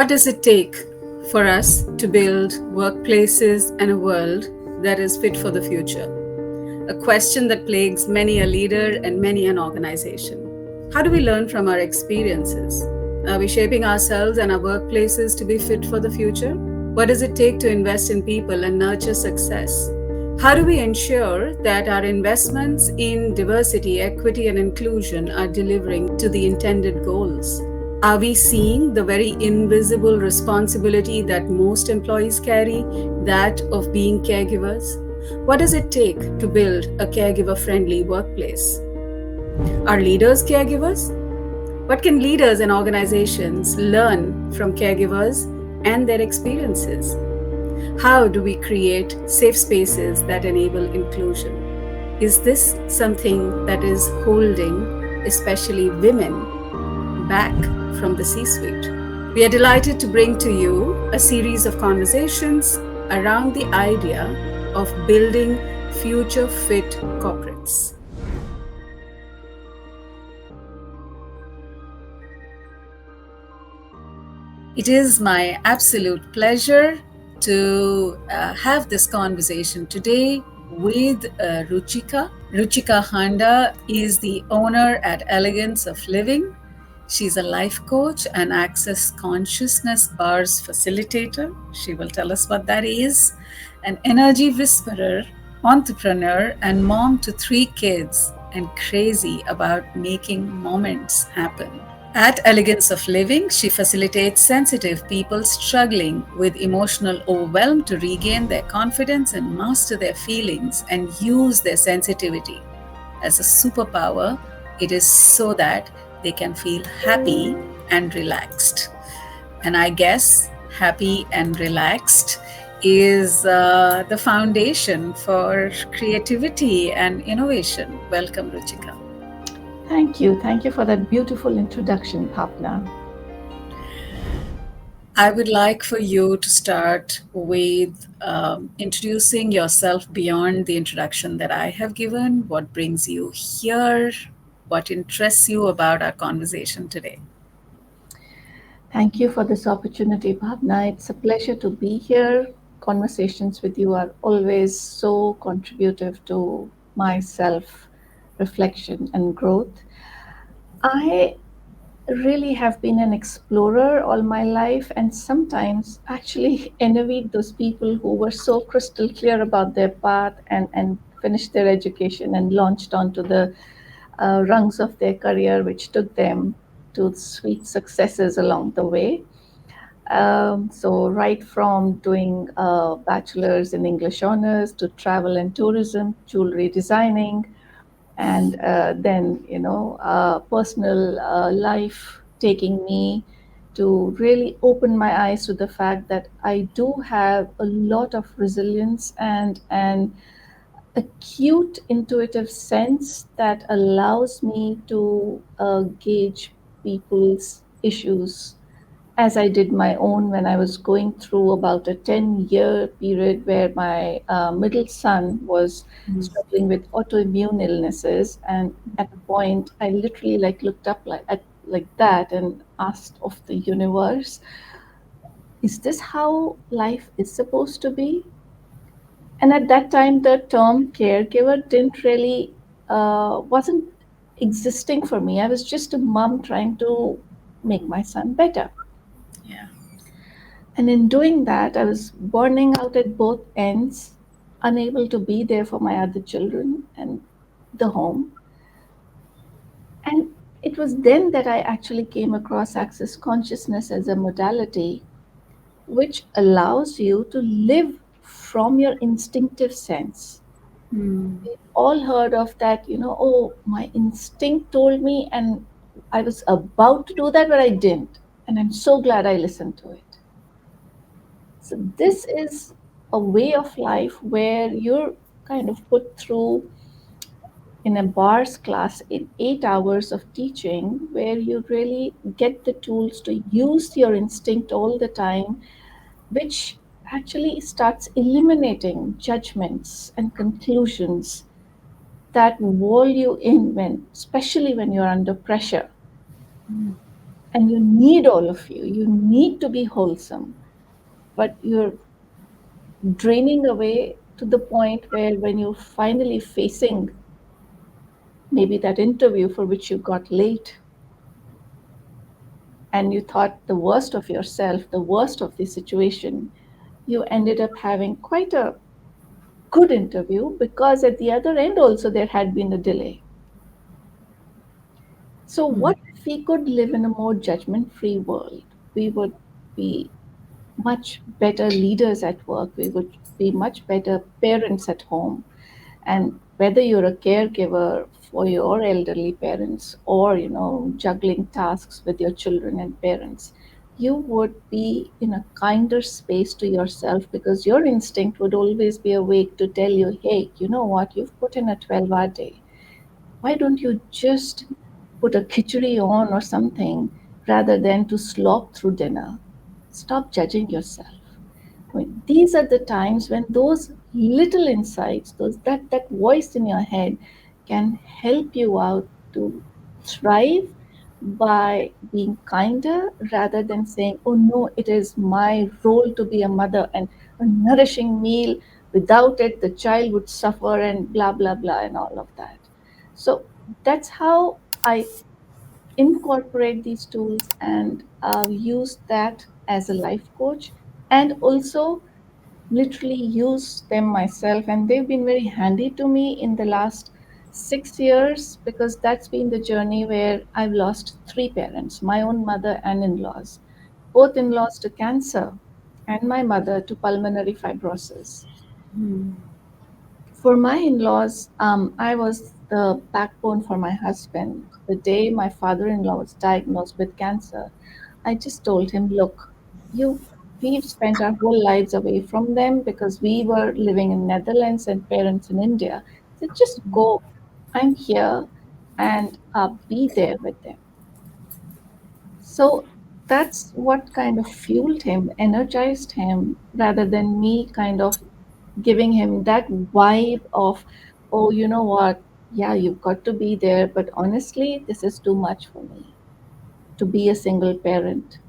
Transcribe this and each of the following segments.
What does it take for us to build workplaces and a world that is fit for the future? A question that plagues many a leader and many an organization. How do we learn from our experiences? Are we shaping ourselves and our workplaces to be fit for the future? What does it take to invest in people and nurture success? How do we ensure that our investments in diversity, equity, and inclusion are delivering to the intended goals? Are we seeing the very invisible responsibility that most employees carry, that of being caregivers? What does it take to build a caregiver friendly workplace? Are leaders caregivers? What can leaders and organizations learn from caregivers and their experiences? How do we create safe spaces that enable inclusion? Is this something that is holding, especially women, back from the C-suite? We are delighted to bring to you a series of conversations around the idea of building future-fit corporates. It is my absolute pleasure to have this conversation today with Ruchika. Ruchika Handa is the owner at Elegance of Living. She's a life coach and access consciousness bars facilitator. She will tell us what that is. An energy whisperer, entrepreneur, and mom to 3 kids, and crazy about making moments happen. At Elegance of Living, she facilitates sensitive people struggling with emotional overwhelm to regain their confidence and master their feelings and use their sensitivity as a superpower. It is so that they can feel happy and relaxed. And I guess happy and relaxed is the foundation for creativity and innovation. Welcome, Ruchika. Thank you. Thank you for that beautiful introduction, Bhavana. I would like for you to start with introducing yourself beyond the introduction that I have given. What brings you here? What interests you about our conversation today? Thank you for this opportunity, Bhavana. It's a pleasure to be here. Conversations with you are always so contributive to my self reflection and growth. I really have been an explorer all my life and sometimes actually envied those people who were so crystal clear about their path and finished their education and launched onto the rungs of their career, which took them to sweet successes along the way. So, right from doing a bachelor's in English honors to travel and tourism, jewelry designing, and then, personal life taking me to really open my eyes to the fact that I do have a lot of resilience and an acute intuitive sense that allows me to gauge people's issues as I did my own when I was going through about a 10-year period where my middle son was struggling with autoimmune illnesses. And at a point, I literally looked up like that and asked of the universe, is this how life is supposed to be? And at that time, the term caregiver didn't really wasn't existing for me. I was just a mom trying to make my son better. Yeah. And in doing that, I was burning out at both ends, unable to be there for my other children and the home. And it was then that I actually came across access consciousness as a modality which allows you to live from your instinctive sense. Hmm. We've all heard of that, oh, my instinct told me, and I was about to do that, but I didn't. And I'm so glad I listened to it. So, this is a way of life where you're kind of put through in a bars class in 8 hours of teaching, where you really get the tools to use your instinct all the time, which actually starts eliminating judgments and conclusions that wall you in when, especially when you're under pressure. and you need all of you. You need to be wholesome, but you're draining away to the point where when you're finally facing maybe that interview for which you got late and you thought the worst of yourself, the worst of the situation, you ended up having quite a good interview because at the other end also there had been a delay. So, what if we could live in a more judgment free world? We would be much better leaders at work, we would be much better parents at home. And whether you're a caregiver for your elderly parents or, juggling tasks with your children and parents, you would be in a kinder space to yourself because your instinct would always be awake to tell you, hey, you know what, you've put in a 12-hour day. Why don't you just put a khichdi on or something rather than to slog through dinner? Stop judging yourself. I mean, these are the times when those little insights, that voice in your head can help you out to thrive by being kinder rather than saying, oh no, it is my role to be a mother and a nourishing meal. Without it, the child would suffer and blah, blah, blah, and all of that. So that's how I incorporate these tools and use that as a life coach and also literally use them myself, and they've been very handy to me in the last 6 years because that's been the journey where I've lost three parents, my own mother and in-laws, both in-laws to cancer and my mother to pulmonary fibrosis. For my in-laws, I was the backbone for my husband. The day my father-in-law was diagnosed with cancer, I just told him, look, you we've spent our whole lives away from them because we were living in Netherlands and parents in India. So just go. I'm here and be there with them. So that's what kind of fueled him, energized him, rather than me kind of giving him that vibe of, oh, you know what? Yeah, you've got to be there. But honestly, this is too much for me to be a single parent,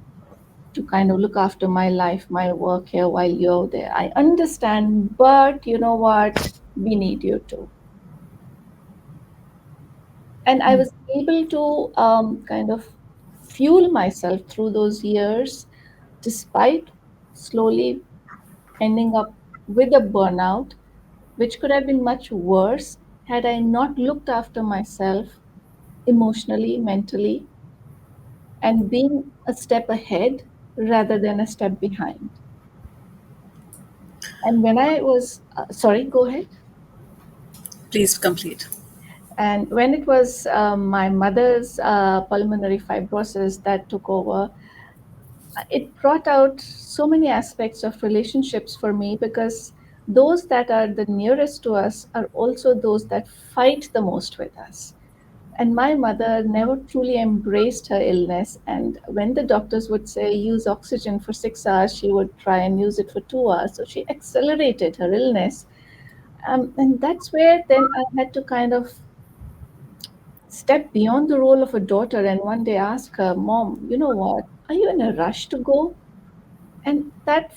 to kind of look after my life, my work here while you're there. I understand, but you know what? We need you too. And I was able to kind of fuel myself through those years, despite slowly ending up with a burnout, which could have been much worse had I not looked after myself emotionally, mentally, and being a step ahead rather than a step behind. And when I was, sorry, go ahead. Please complete. And when it was my mother's pulmonary fibrosis that took over, it brought out so many aspects of relationships for me because those that are the nearest to us are also those that fight the most with us. And my mother never truly embraced her illness. And when the doctors would say use oxygen for 6 hours, she would try and use it for 2 hours. So she accelerated her illness. And that's where then I had to kind of step beyond the role of a daughter and one day ask her, Mom, you know what? Are you in a rush to go? And that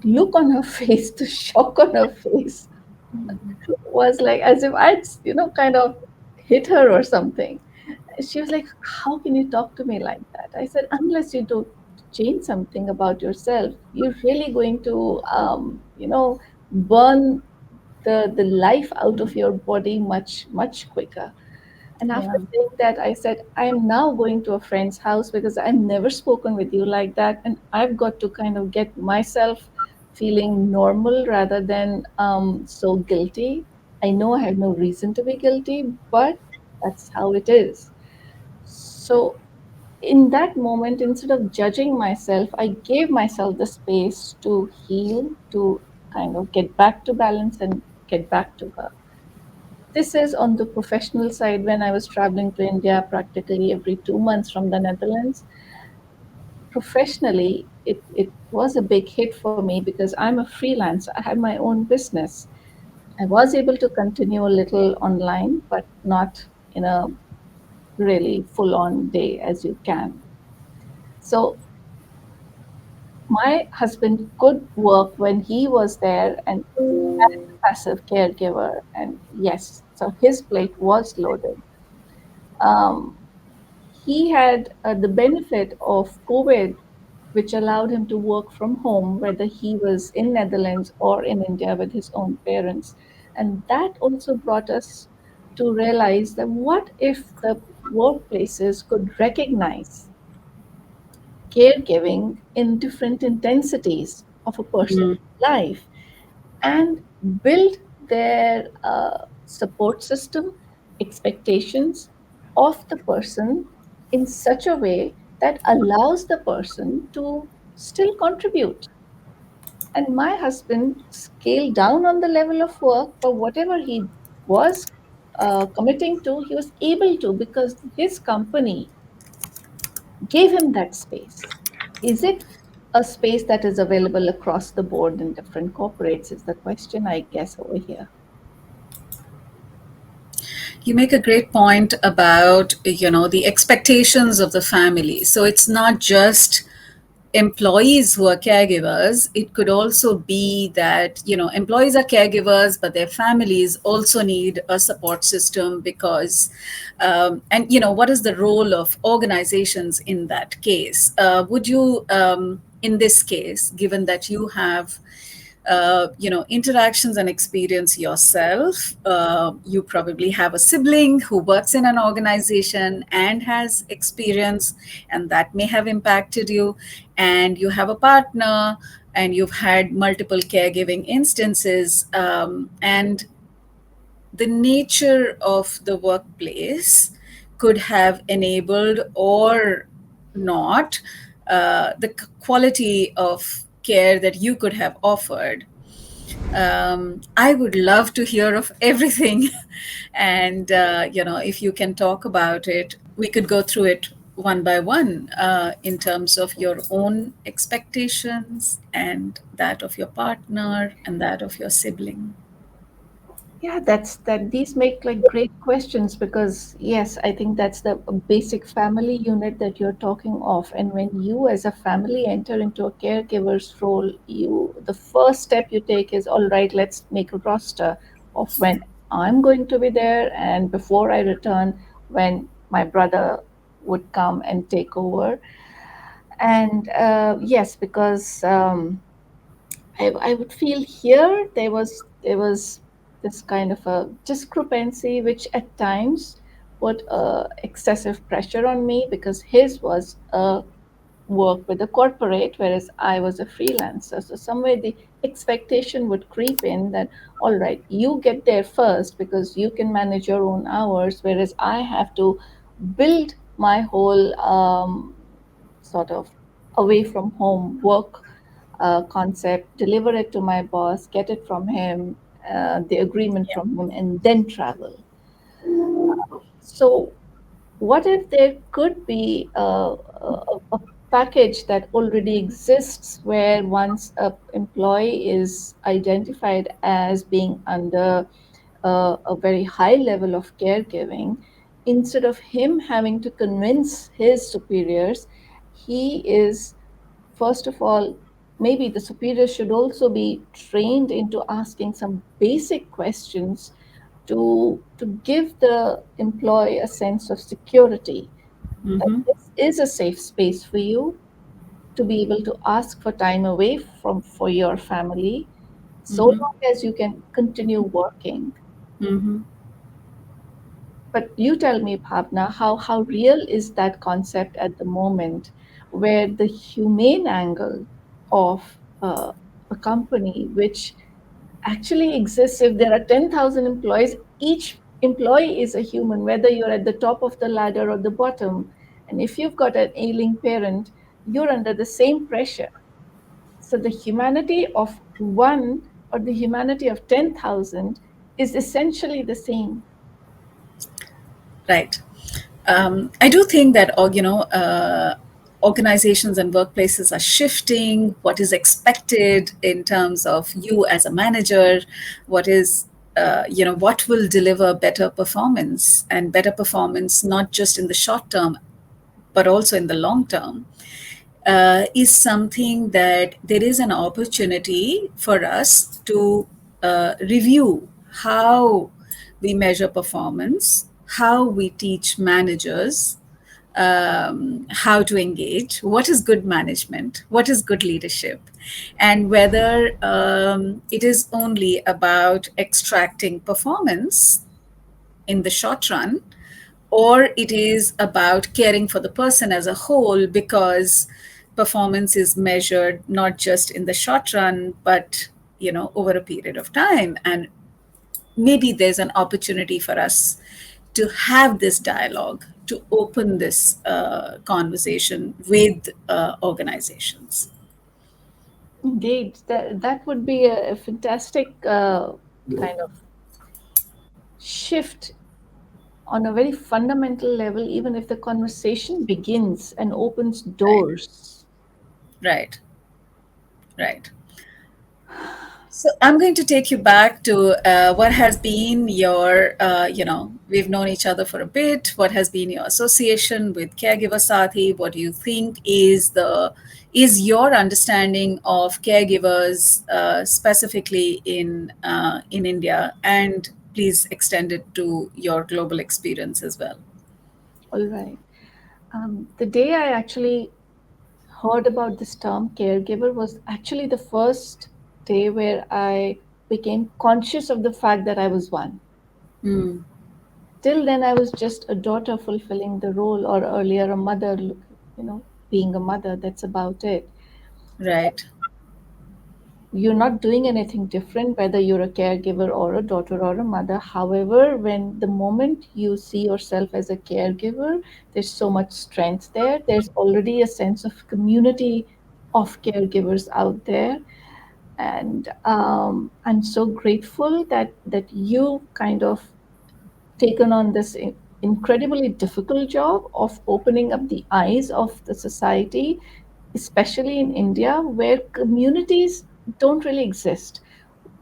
look on her face, the shock on her face, was like as if I'd, kind of hit her or something. She was like, how can you talk to me like that? I said, unless you do change something about yourself, you're really going to, burn the life out of your body much, much quicker. And after Yeah. saying that, I said, I'm now going to a friend's house because I've never spoken with you like that. And I've got to kind of get myself feeling normal rather than so guilty. I know I have no reason to be guilty, but that's how it is. So, in that moment, instead of judging myself, I gave myself the space to heal, to kind of get back to balance and get back to her. This is on the professional side when I was traveling to India practically every 2 months from the Netherlands. Professionally, it was a big hit for me because I'm a freelancer. I have my own business. I was able to continue a little online, but not in a really full on day as you can. So my husband could work when he was there and as a passive caregiver. And yes, so his plate was loaded. Um, he had the benefit of COVID, which allowed him to work from home, whether he was in Netherlands or in India with his own parents. And that also brought us to realize that what if the workplaces could recognize caregiving in different intensities of a person's life and build their support system, expectations of the person in such a way that allows the person to still contribute. And my husband scaled down on the level of work, but whatever he was committing to, he was able to because his company gave him that space. Is it a space that is available across the board in different corporates? Is the question, I guess, over here. You make a great point about, the expectations of the family. So it's not just employees who are caregivers. It could also be that, employees are caregivers, but their families also need a support system because, and, what is the role of organizations in that case? Would you, in this case, given that you have interactions and experience yourself. You probably have a sibling who works in an organization and has experience, and that may have impacted you. And you have a partner, and you've had multiple caregiving instances. And the nature of the workplace could have enabled or not the quality of care that you could have offered. I would love to hear of everything. And, if you can talk about it, we could go through it one by one in terms of your own expectations and that of your partner and that of your sibling. Yeah, that these make like great questions because yes, I think that's the basic family unit that you're talking of. And when you as a family enter into a caregiver's role, you the first step you take is all right, let's make a roster of when I'm going to be there and before I return, when my brother would come and take over. And yes, because I would feel here there was this kind of a discrepancy which at times put excessive pressure on me because his was a work with a corporate, whereas I was a freelancer. So somewhere the expectation would creep in that all right, you get there first because you can manage your own hours, whereas I have to build my whole sort of away from home work concept, deliver it to my boss, get it from him, the agreement from him, and then travel. So, what if there could be a package that already exists where once a employee is identified as being under a very high level of caregiving, instead of him having to convince his superiors, he is first of all, maybe the superiors should also be trained into asking some basic questions to give the employee a sense of security that Hmm. this is a safe space for you to be able to ask for time away from for your family so Hmm. long as you can continue working. Hmm. But you tell me, Bhavna, how real is that concept at the moment where the humane angle of a company, which actually exists if there are 10,000 employees, each employee is a human, whether you're at the top of the ladder or the bottom. And if you've got an ailing parent, you're under the same pressure. So the humanity of one or the humanity of 10,000 is essentially the same. Right. I do think that organizations and workplaces are shifting. What is expected in terms of you as a manager? What is what will deliver better performance, and better performance not just in the short term but also in the long term. is something that there is an opportunity for us to review how we measure performance, how we teach managers how to engage, what is good management, what is good leadership, and whether it is only about extracting performance in the short run, or it is about caring for the person as a whole, because performance is measured not just in the short run but over a period of time. And maybe there's an opportunity for us to have this dialogue, to open this conversation with organizations. Indeed, that would be a fantastic kind of shift on a very fundamental level, even if the conversation begins and opens Right, doors. right, right. So I'm going to take you back to what has been your, we've known each other for a bit. What has been your association with Caregiver Sathi? What do you think is your understanding of caregivers specifically in India, and please extend it to your global experience as well. All right. The day I actually heard about this term caregiver was actually the first day where I became conscious of the fact that I was one. Mm, Till then, I was just a daughter fulfilling the role, or earlier, a mother, being a mother. That's about it. right. You're not doing anything different, whether you're a caregiver or a daughter or a mother. However, when the moment you see yourself as a caregiver, there's so much strength there. There's already a sense of community of caregivers out there. And I'm so grateful that you kind of taken on this incredibly difficult job of opening up the eyes of the society, especially in India, where communities don't really exist.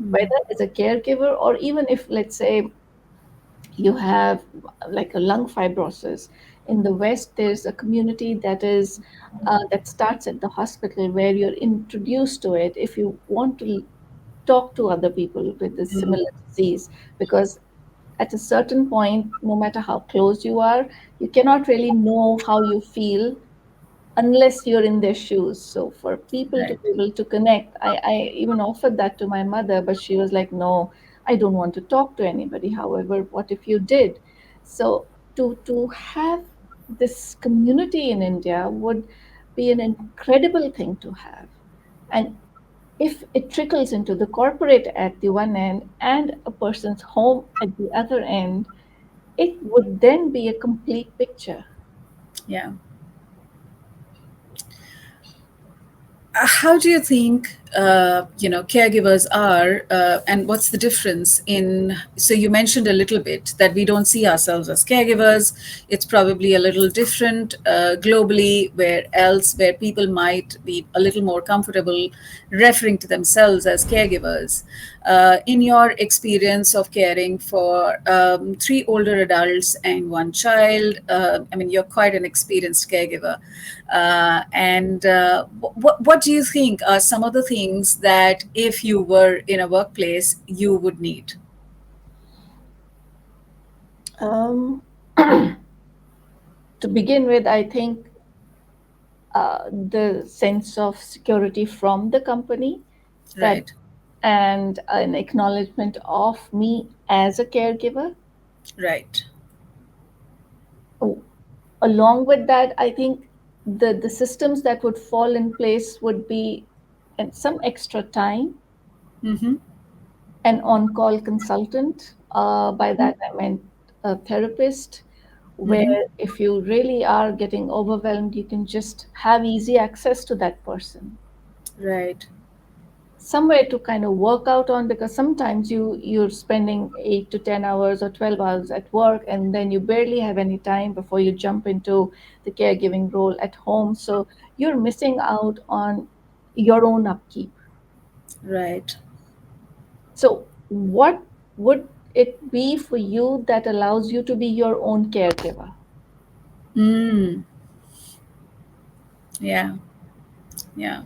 Whether as a caregiver, or even if, let's say, you have like a lung fibrosis. In the West, there's a community that starts at the hospital where you're introduced to it if you want to talk to other people with a similar disease, because at a certain point, no matter how close you are, you cannot really know how you feel unless you're in their shoes. So for people to Right, be able to connect, I even offered that to my mother, but she was like, no, I don't want to talk to anybody. However, what if you did? So to have this community in India would be an incredible thing to have. And if it trickles into the corporate at the one end and a person's home at the other end, it would then be a complete picture. yeah. How do you think caregivers are, and what's the difference in? So you mentioned a little bit that we don't see ourselves as caregivers. It's probably a little different globally, where people might be a little more comfortable referring to themselves as caregivers. In your experience of caring for three older adults and one child, I mean, you're quite an experienced caregiver. And what do you think are some of the things that if you were in a workplace, you would need? Um, to begin with, I think the sense of security from the company, that Right, and an acknowledgement of me as a caregiver. right. Oh, along with that, I think the systems that would fall in place would be, and some extra time, Mm-hmm. an on-call consultant. By that I meant a therapist, Mm-hmm. where if you really are getting overwhelmed, you can just have easy access to that person. Right, Somewhere to kind of work out on, because sometimes you're spending 8 to 10 hours or 12 hours at work, and then you barely have any time before you jump into the caregiving role at home. So you're missing out on your own upkeep. right. So what would it be for you that allows you to be your own caregiver? Mm, yeah. Yeah.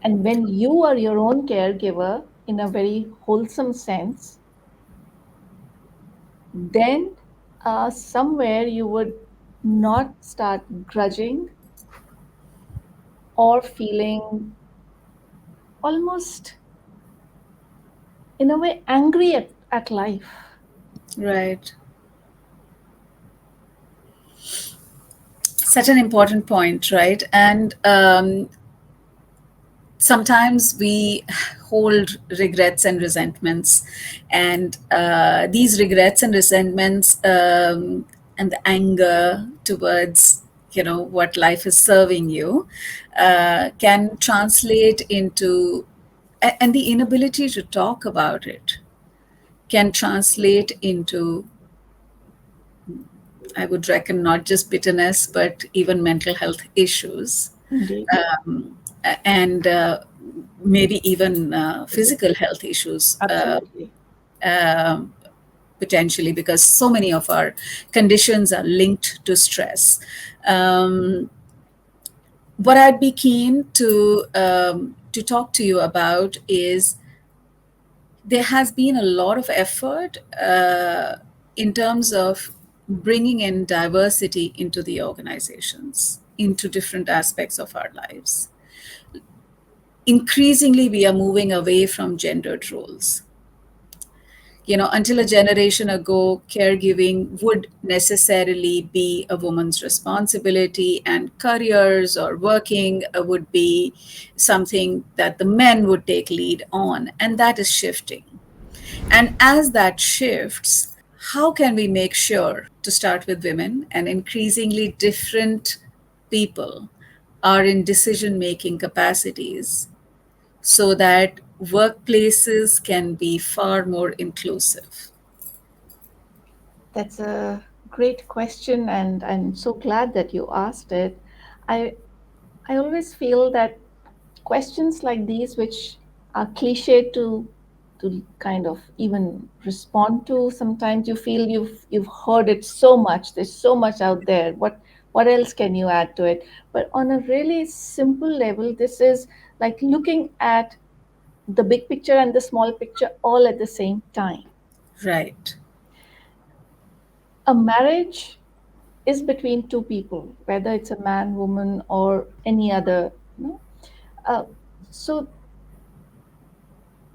And when you are your own caregiver in a very wholesome sense, then somewhere you would not start grudging or feeling almost, in a way, angry at life. Right. Such an important point, right? And sometimes we hold regrets and resentments, and these regrets and resentments, and the anger towards, what life is serving you, can translate into, and the inability to talk about it can translate into, I would reckon, not just bitterness but even mental health issues, Indeed. and maybe even physical health issues, Absolutely. um potentially, because so many of our conditions are linked to stress. What I'd be keen to talk to you about is, there has been a lot of effort in terms of bringing in diversity into the organizations, into different aspects of our lives. Increasingly, we are moving away from gendered roles. Until a generation ago, caregiving would necessarily be a woman's responsibility, and careers or working would be something that the men would take lead on. And that is shifting. And as that shifts, how can we make sure, to start with women and increasingly different people, are in decision making capacities, so that workplaces can be far more inclusive? That's a great question, and I'm so glad that you asked it. I I always feel that questions like these, which are cliche to kind of even respond to, sometimes you feel you've heard it so much. There's so much out there. What else can you add to it? But on a really simple level, this is like looking at the big picture and the small picture all at the same time. Right, A marriage is between two people, whether it's a man, woman, or any other. Uh, so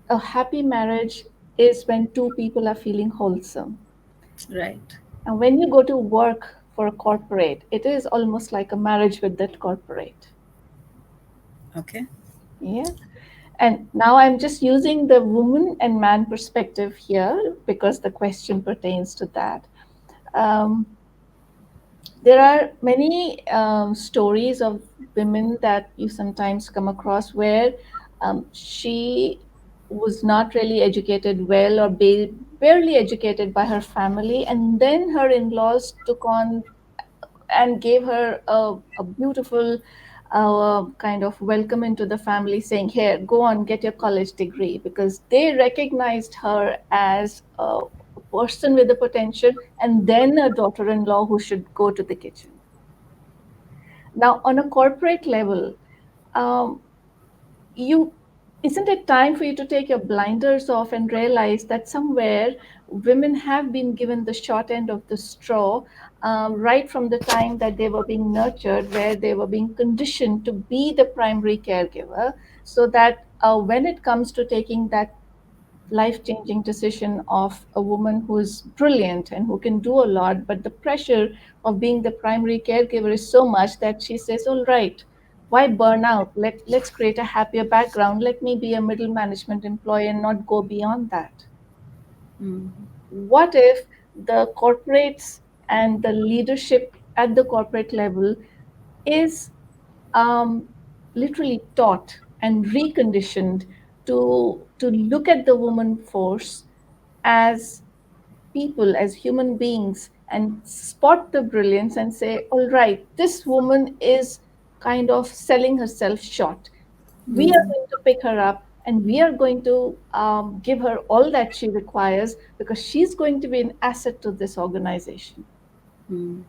a happy marriage is when two people are feeling wholesome. right. And when you go to work for a corporate, it is almost like a marriage with that corporate. Okay. Yeah. And now I'm just using the woman and man perspective here because the question pertains to that. Um, there are many stories of women that you sometimes come across where she was not really educated well or barely educated by her family, and then her in-laws took on and gave her a beautiful kind of welcome into the family, saying, here, go on, get your college degree, because they recognized her as a person with a potential, and then a daughter-in-law who should go to the kitchen. Now, on a corporate level, um, you isn't it time for you to take your blinders off and realize that somewhere women have been given the short end of the straw, right from the time that they were being nurtured, where they were being conditioned to be the primary caregiver, so that when it comes to taking that life changing decision of a woman who is brilliant and who can do a lot, but the pressure of being the primary caregiver is so much that she says, all right, why burn out? Let's create a happier background. Let me be a middle management employee and not go beyond that. Mm, What if the corporates and the leadership at the corporate level is literally taught and reconditioned to look at the woman force as people, as human beings, and spot the brilliance and say, all right, this woman is kind of selling herself short. We are mm, going to pick her up and we are going to give her all that she requires because she's going to be an asset to this organization. mm.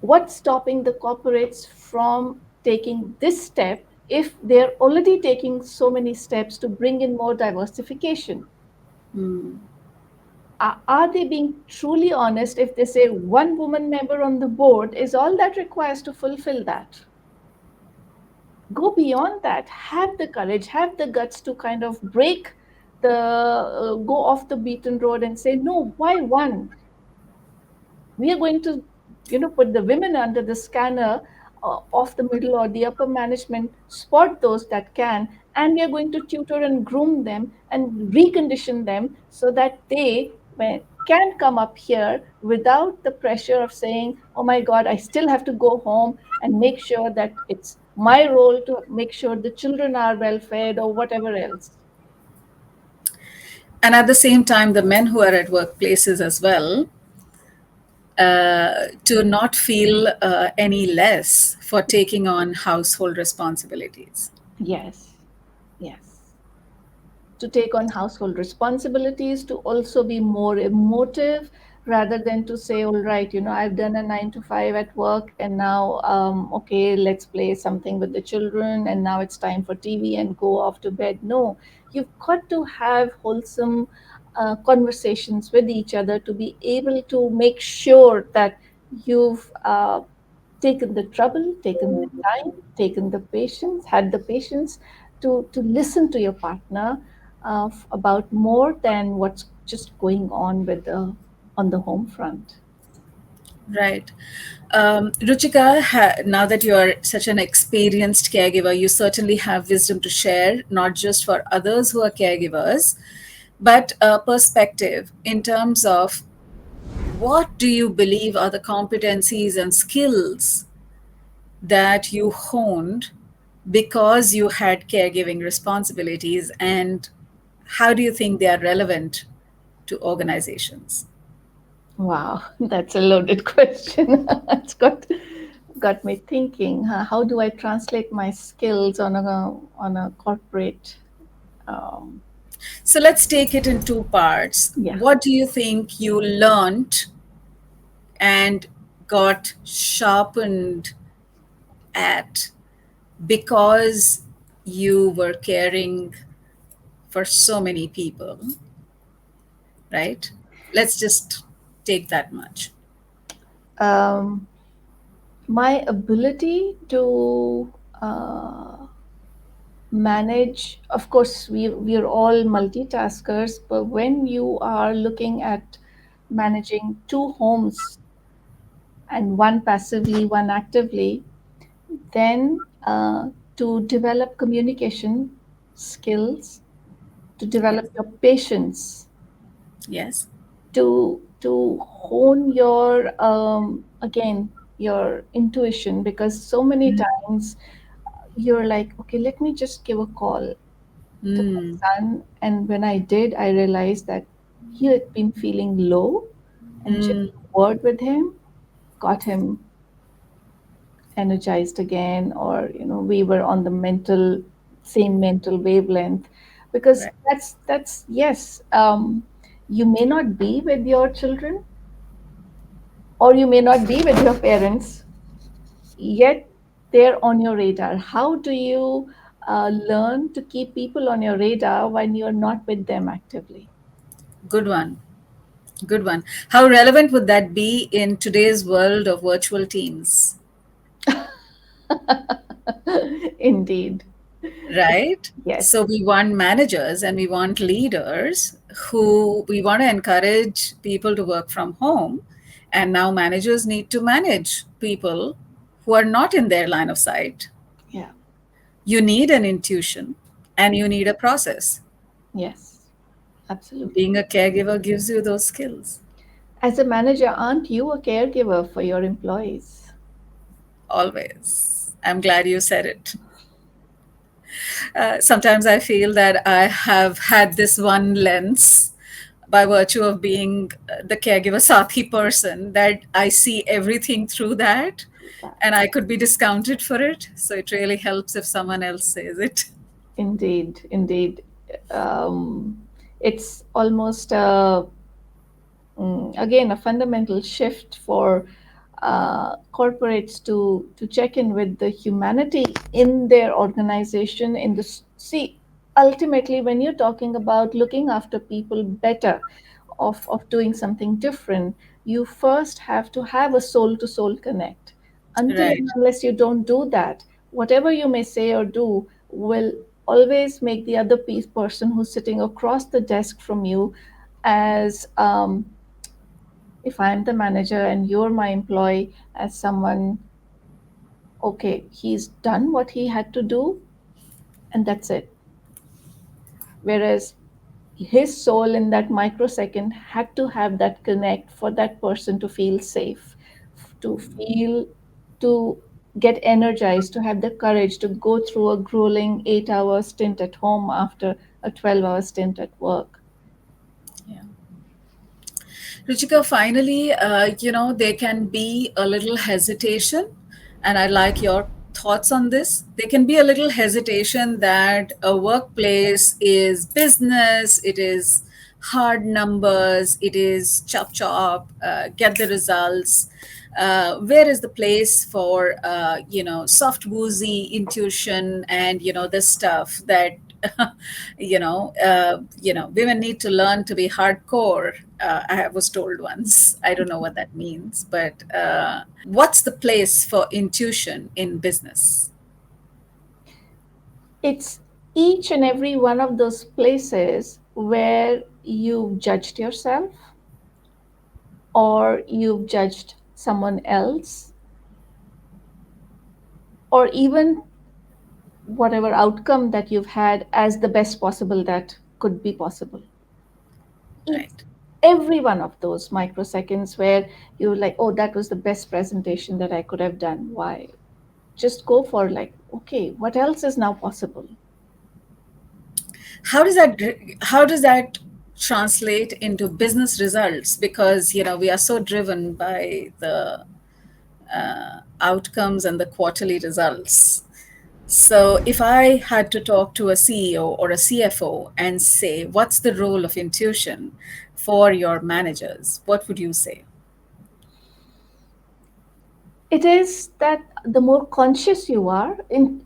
What's stopping the corporates from taking this step if they're already taking so many steps to bring in more diversification? Mm. Are they being truly honest if they say one woman member on the board is all that requires to fulfill that? Go beyond that. Have the courage, have the guts to kind of break go off the beaten road and say, no, why one? We are going to put the women under the scanner of the middle or the upper management, spot those that can, and we are going to tutor and groom them and recondition them so that they can come up here without the pressure of saying, oh my god, I still have to go home and make sure that it's my role to make sure the children are well fed or whatever else. And at the same time, the men who are at workplaces as well, to not feel any less for taking on household responsibilities. Yes, yes. To take on household responsibilities, to also be more emotive rather than to say, all right, I've done a 9 to 5 at work, and now, okay, let's play something with the children, and now it's time for TV and go off to bed. No, you've got to have wholesome conversations with each other to be able to make sure that you've taken the trouble, taken the time, taken the patience, had the patience to listen to your partner about more than what's just going on on the home front. Right. Ruchika, now that you are such an experienced caregiver, you certainly have wisdom to share, not just for others who are caregivers, but a perspective in terms of what do you believe are the competencies and skills that you honed because you had caregiving responsibilities, and how do you think they are relevant to organizations? Wow, that's a loaded question. It's got me thinking. How do I translate my skills on a corporate? Um, So let's take it in two parts. yeah. What do you think you learned and got sharpened at because you were caring for so many people, right? Let's just take that much. Um, my ability to uh, manage, of course, we're all multitaskers, but when you are looking at managing two homes, and one passively, one actively, then to develop communication skills, to develop Yes. your patience, Yes. to hone your again your intuition, because so many times you're like, okay, let me just give a call to my Mm. son. And when I did, I realized that he had been feeling low, and just Mm. a word with him got him energized again, or we were on the same mental wavelength. Because Right. that's yes, you may not be with your children, or you may not be with your parents, yet they're on your radar. How do you learn to keep people on your radar when you're not with them actively? Good one. Good one. How relevant would that be in today's world of virtual teams? Indeed. Right? Yes. So we want managers and we want leaders who we want to encourage people to work from home. And now managers need to manage people who are not in their line of sight. Yeah. You need an intuition and you need a process. Yes. Absolutely. Being a caregiver gives you those skills. As a manager, aren't you a caregiver for your employees? Always. I'm glad you said it. Sometimes I feel that I have had this one lens by virtue of being the caregiver Sati person, that I see everything through that and I could be discounted for it. So it really helps if someone else says it. Indeed, indeed. Um, it's almost again a fundamental shift for corporates to check in with the humanity in their organization. In the see, ultimately, when you're talking about looking after people better, of doing something different, you first have to have a soul to soul connect. Until Right. and unless you don't do that, whatever you may say or do will always make the other person who's sitting across the desk from you as if I'm the manager and you're my employee, as someone, okay, he's done what he had to do, and that's it. Whereas his soul in that microsecond had to have that connect for that person to feel safe, to feel, to get energized, to have the courage to go through a grueling 8 hour stint at home after a 12-hour stint at work. Yeah. Ruchika, finally, there can be a little hesitation, and I like your thoughts on this. There can be a little hesitation that a workplace is business, it is hard numbers, it is chop chop, get the results. Where is the place for soft woozy intuition and this stuff that women need to learn to be hardcore. I was told once. I don't know what that means, but what's the place for intuition in business? It's each and every one of those places where you've judged yourself or you've judged someone else, or even whatever outcome that you've had as the best possible that could be possible. It's Right. every one of those microseconds where you're like, oh, that was the best presentation that I could have done. Why? Just go for, like, okay, what else is now possible? How does that translate into business results? Because we are so driven by the outcomes and the quarterly results. So, if I had to talk to a CEO or a CFO and say, what's the role of intuition for your managers, what would you say? It is that the more conscious you are,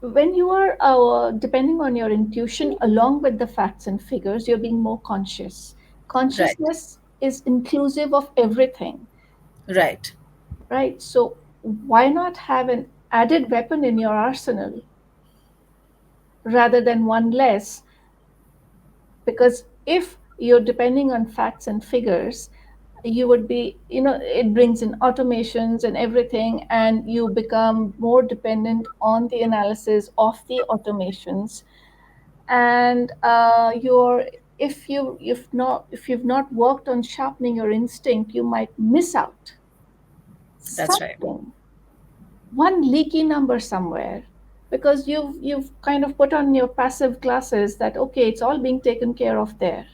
when you are depending on your intuition along with the facts and figures, you're being more conscious. Right, Consciousness is inclusive of everything, right. right? So why not have an added weapon in your arsenal rather than one less? Because if you're depending on facts and figures, you would be, it brings in automations and everything, and you become more dependent on the analysis of the automations. And you're, if you've not worked on sharpening your instinct, you might miss out That's right. something, one leaky number somewhere, because you've kind of put on your passive glasses that, okay, it's all being taken care of there.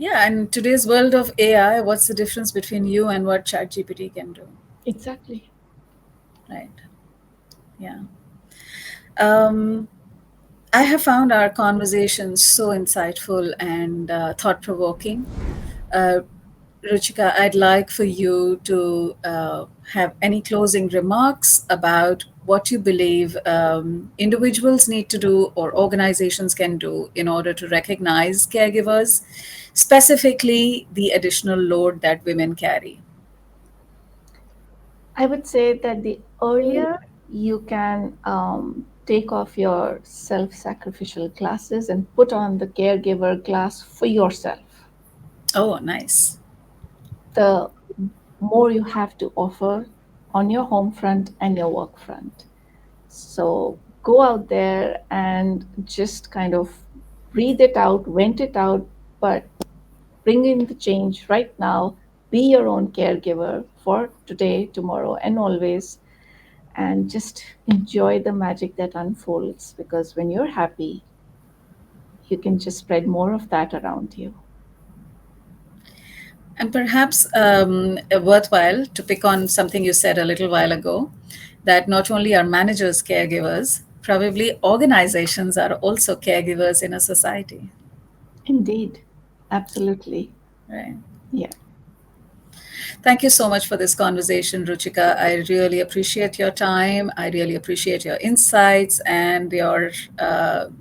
Yeah, and today's world of AI, what's the difference between you and what ChatGPT can do? Exactly. Right. Yeah. Um, I have found our conversation so insightful and thought provoking. Uh, Ruchika, I'd like for you to have any closing remarks about what you believe individuals need to do or organizations can do in order to recognize caregivers, specifically the additional load that women carry. I would say that the earlier you can take off your self sacrificial glasses and put on the caregiver glass for yourself, Oh, nice. the more you have to offer on your home front and your work front. So go out there and just kind of breathe it out, vent it out, but bring in the change right now. Be your own caregiver for today, tomorrow, and always, and just enjoy the magic that unfolds, because when you're happy, you can just spread more of that around you. And perhaps worthwhile to pick on something you said a little while ago, that not only are managers caregivers, probably organizations are also caregivers in a society, Indeed. Absolutely. right? Yeah. Thank you so much for this conversation, Ruchika. I really appreciate your time. I really appreciate your insights and your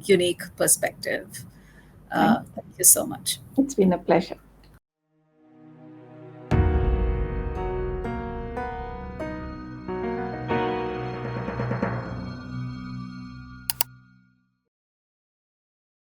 unique perspective. Thank Thank you so much. It's been a pleasure.